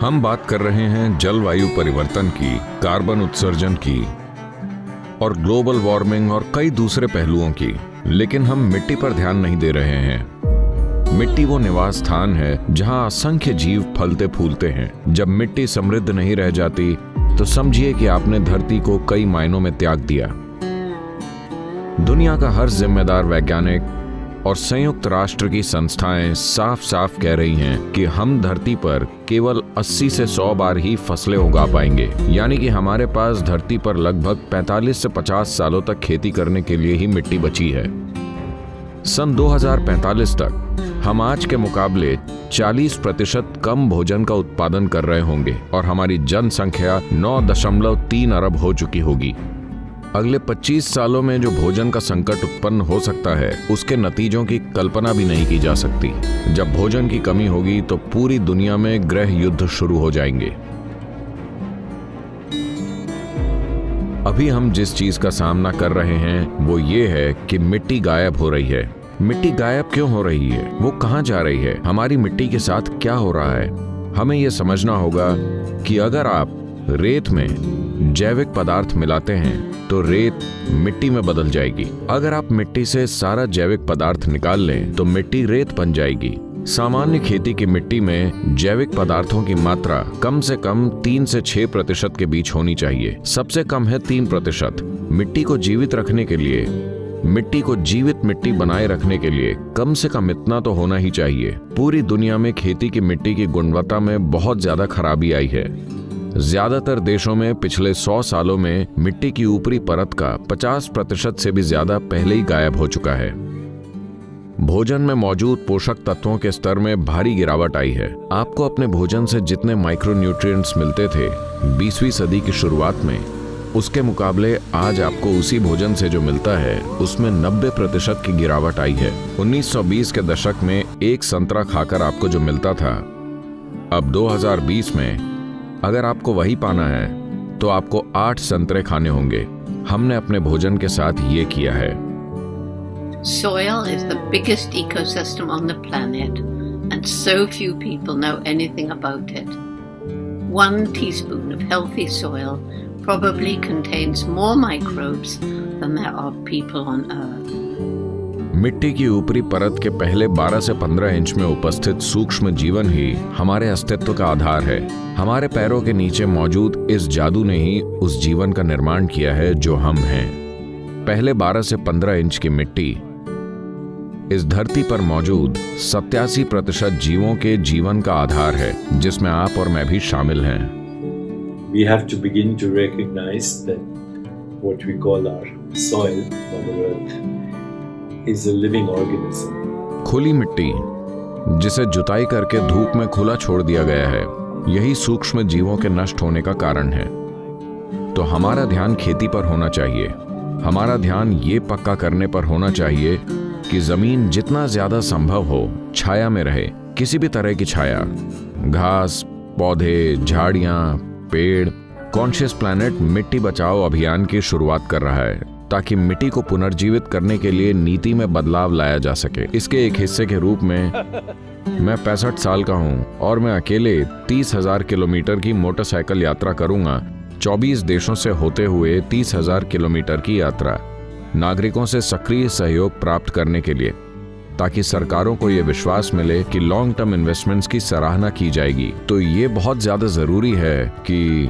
हम बात कर रहे हैं जलवायु परिवर्तन की, कार्बन उत्सर्जन की और ग्लोबल वार्मिंग और कई दूसरे पहलुओं की, लेकिन हम मिट्टी पर ध्यान नहीं दे रहे हैं। मिट्टी वो निवास स्थान है जहां असंख्य जीव फलते फूलते हैं। जब मिट्टी समृद्ध नहीं रह जाती तो समझिए कि आपने धरती को कई मायनों में त्याग दिया। दुनिया का हर जिम्मेदार वैज्ञानिक और संयुक्त राष्ट्र की संस्थाएं साफ साफ कह रही हैं कि हम धरती पर केवल 80 से 100 बार ही फसलें उगा पाएंगे, यानी कि हमारे पास धरती पर लगभग 45 से 50 सालों तक खेती करने के लिए ही मिट्टी बची है। सन 2045 तक हम आज के मुकाबले 40% कम भोजन का उत्पादन कर रहे होंगे और हमारी जनसंख्या 9.3 अरब हो चुकी होगी। अगले 25 सालों में जो भोजन का संकट उत्पन्न हो सकता है, उसके नतीजों की कल्पना भी नहीं की जा सकती। जब भोजन की कमी होगी तो पूरी दुनिया में गृह युद्ध शुरू हो जाएंगे। अभी हम जिस चीज का सामना कर रहे हैं वो ये है कि मिट्टी गायब हो रही है। मिट्टी गायब क्यों हो रही है? वो कहाँ जा रही है? हमारी मिट्टी के साथ क्या हो रहा है? हमें ये समझना होगा कि अगर आप रेत में जैविक पदार्थ मिलाते हैं तो रेत मिट्टी में बदल जाएगी। अगर आप मिट्टी से सारा जैविक पदार्थ निकाल लें तो मिट्टी रेत बन जाएगी। सामान्य खेती की मिट्टी में जैविक पदार्थों की मात्रा कम से कम 3 से 6% के बीच होनी चाहिए। सबसे कम है 3%। मिट्टी को जीवित रखने के लिए, मिट्टी को जीवित मिट्टी बनाए रखने के लिए कम से कम इतना तो होना ही चाहिए। पूरी दुनिया में खेती की मिट्टी की गुणवत्ता में बहुत ज्यादा खराबी आई है। ज्यादातर देशों में पिछले 100 सालों में मिट्टी की ऊपरी परत का 50% से भी ज्यादा पहले ही गायब हो चुका है। भोजन में मौजूद पोषक तत्वों के स्तर में भारी गिरावट आई है। आपको अपने भोजन से जितने माइक्रोन्यूट्रिएंट्स मिलते थे 20वीं सदी की शुरुआत में, उसके मुकाबले आज आपको उसी भोजन से जो मिलता है उसमें 90% की गिरावट आई है। 1920 के दशक में एक संतरा खाकर आपको जो मिलता था, अब 2020 में अगर आपको वही पाना है तो आपको 8 संतरे खाने होंगे। हमने अपने भोजन के साथ ये किया है। Soil is the biggest ecosystem on the planet and so few people know anything about it. 1 teaspoon of healthy soil probably contains more microbes than there are people on earth. मिट्टी की ऊपरी परत के पहले 12 से 15 इंच में उपस्थित सूक्ष्म जीवन ही हमारे अस्तित्व का आधार है। हमारे पैरों के नीचे मौजूद इस जादू ने ही उस जीवन का निर्माण किया है जो हम हैं। पहले 12 से 15 इंच की मिट्टी इस धरती पर मौजूद 87% जीवों के जीवन का आधार है, जिसमें आप और मैं भी शामिल हैं। We have to begin to recognize that what we call our soil, Mother Earth, is a living organism. खुली मिट्टी, जिसे जुताई करके धूप में खुला छोड़ दिया गया है, यही सूक्ष्म जीवों के नष्ट होने का कारण है। तो हमारा ध्यान खेती पर होना चाहिए। हमारा ध्यान ये पक्का करने पर होना चाहिए कि जमीन जितना ज्यादा संभव हो छाया में रहे। किसी भी तरह की छाया, घास, पौधे, झाड़ियां, पेड़। कॉन्शियस प्लैनेट मिट्टी बचाओ अभियान की शुरुआत कर रहा है ताकि मिट्टी को पुनर्जीवित करने के लिए नीति में बदलाव लाया जा सके। इसके एक हिस्से के रूप में मैं 65 साल का हूं और मैं अकेले 30,000 किलोमीटर की मोटरसाइकिल यात्रा करूंगा। 24 देशों से होते हुए 30,000 किलोमीटर की यात्रा नागरिकों से सक्रिय सहयोग प्राप्त करने के लिए, ताकि सरकारों को यह विश्वास मिले कि लॉन्ग टर्म इन्वेस्टमेंट्स की सराहना की जाएगी। तो ये बहुत ज्यादा जरूरी है कि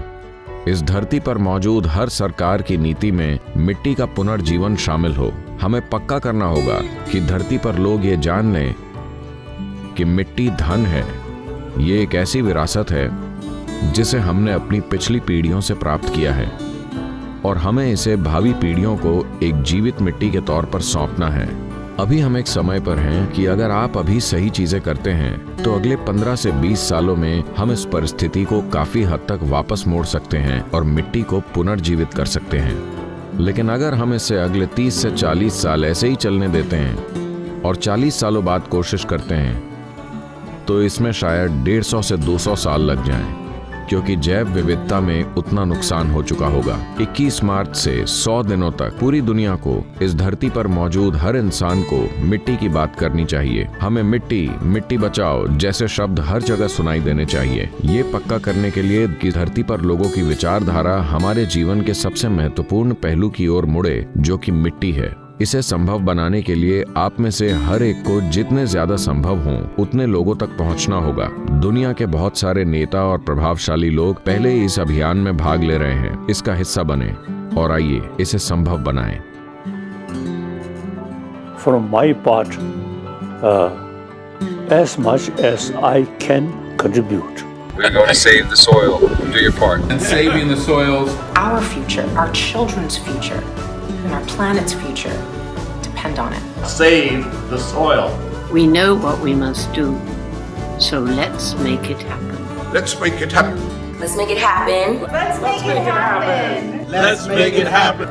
इस धरती पर मौजूद हर सरकार की नीति में मिट्टी का पुनर्जीवन शामिल हो। हमें पक्का करना होगा कि धरती पर लोग ये जान लें कि मिट्टी धन है। ये एक ऐसी विरासत है जिसे हमने अपनी पिछली पीढ़ियों से प्राप्त किया है और हमें इसे भावी पीढ़ियों को एक जीवित मिट्टी के तौर पर सौंपना है। अभी हम एक समय पर हैं कि अगर आप अभी सही चीजें करते हैं तो अगले 15 से 20 सालों में हम इस परिस्थिति को काफी हद तक वापस मोड़ सकते हैं और मिट्टी को पुनर्जीवित कर सकते हैं। लेकिन अगर हम इसे अगले 30 से 40 साल ऐसे ही चलने देते हैं और 40 सालों बाद कोशिश करते हैं तो इसमें शायद 150 से 200 साल लग जाएं। क्योंकि जैव विविधता में उतना नुकसान हो चुका होगा। 21 मार्च से 100 दिनों तक पूरी दुनिया को, इस धरती पर मौजूद हर इंसान को मिट्टी की बात करनी चाहिए। हमें मिट्टी, मिट्टी बचाओ जैसे शब्द हर जगह सुनाई देने चाहिए। ये पक्का करने के लिए कि धरती पर लोगों की विचारधारा हमारे जीवन के सबसे महत्वपूर्ण पहलू की ओर मुड़े, जो कि मिट्टी है। इसे संभव बनाने के लिए आप में से हर एक को जितने ज्यादा संभव हों उतने लोगों तक पहुंचना होगा। दुनिया के बहुत सारे नेता और प्रभावशाली लोग पहले ही इस अभियान में भाग ले रहे हैं। इसका हिस्सा बने और आइए इसे संभव बनाएं। From my part, as much as I can contribute. We're going to save the soil. Do your part. And saving the soils. Our future, our children's future, and our planet's future depend on it. Save the soil. We know what we must do, so let's make it happen. Let's make it happen. Let's make it happen. Let's make it happen. Let's make it happen.